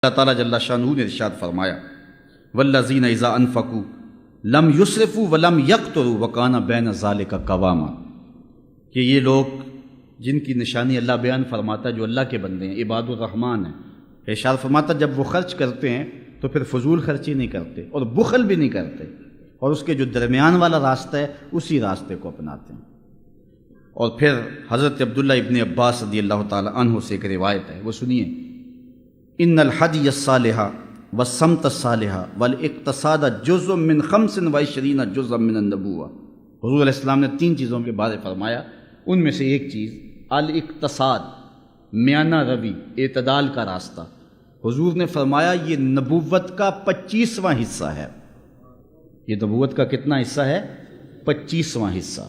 اللہ تعالیٰ جل شانہ نے ارشاد فرمایا والذین اذا انفقوا لم یسرفوا ولم یقتروا وکان بین ذلک قواما، کہ یہ لوگ جن کی نشانی اللہ بیان فرماتا ہے جو اللہ کے بندے ہیں، عباد الرحمن ہیں، ارشاد فرماتا جب وہ خرچ کرتے ہیں تو پھر فضول خرچی نہیں کرتے اور بخل بھی نہیں کرتے، اور اس کے جو درمیان والا راستہ ہے اسی راستے کو اپناتے ہیں۔ اور پھر حضرت عبداللہ ابن عباس رضی اللہ تعالی عنہ سے ایک روایت ہے، وہ سنیے، ان الحدی الصالح والسمت الصالح والاقتصاد جزء من 25 جزء من النبوہ۔ حضور علیہ السلام نے 3 چیزوں کے بارے فرمایا، ان میں سے ایک چیز الاقتصاد، میانہ روی، اعتدال کا راستہ۔ حضور نے فرمایا یہ نبوت کا 25واں حصہ ہے۔ یہ نبوت کا کتنا حصہ ہے؟ 25واں حصہ۔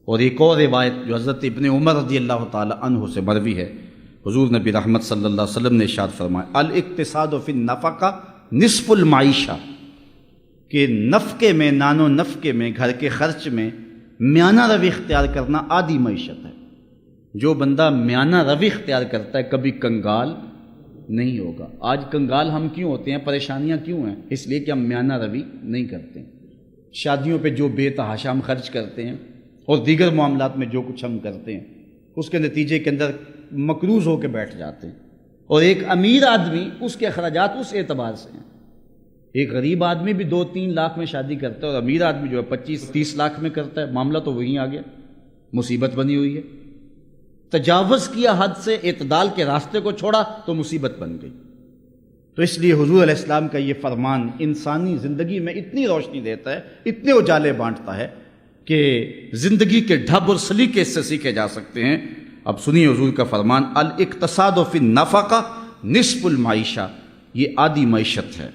اور ایک اور روایت جو حضرت ابن عمر رضی اللہ تعالی عنہ سے مروی ہے، حضور نبی رحمت صلی اللہ علیہ وسلم نے ارشاد فرمایا الاقتصاد فی النفقہ نصف المعیشہ، کہ نفقے میں، نان و نفقے میں، گھر کے خرچ میں میانہ روی اختیار کرنا آدھی معیشت ہے۔ جو بندہ میانہ روی اختیار کرتا ہے کبھی کنگال نہیں ہوگا۔ آج کنگال ہم کیوں ہوتے ہیں، پریشانیاں کیوں ہیں؟ اس لیے کہ ہم میانہ روی نہیں کرتے۔ شادیوں پہ جو بے تحاشا ہم خرچ کرتے ہیں اور دیگر معاملات میں جو کچھ ہم کرتے ہیں، اس کے نتیجے کے اندر مقروض ہو کے بیٹھ جاتے ہیں۔ اور ایک امیر آدمی اس کے اخراجات اس اعتبار سے ہیں، ایک غریب آدمی بھی 2-3 لاکھ میں شادی کرتا ہے اور امیر آدمی جو ہے 25-30 لاکھ میں کرتا ہے۔ معاملہ تو وہیں آ گیا، مصیبت بنی ہوئی ہے۔ تجاوز کیا حد سے، اعتدال کے راستے کو چھوڑا تو مصیبت بن گئی۔ تو اس لیے حضور علیہ السلام کا یہ فرمان انسانی زندگی میں اتنی روشنی دیتا ہے، اتنے اجالے بانٹتا ہے کہ زندگی کے ڈھب اور سلیقے اس سے سیکھے جا سکتے ہیں۔ اب سنیے حضور کا فرمان الاقتصاد فی النفقہ نصف المعیشہ، یہ آدھی معیشت ہے۔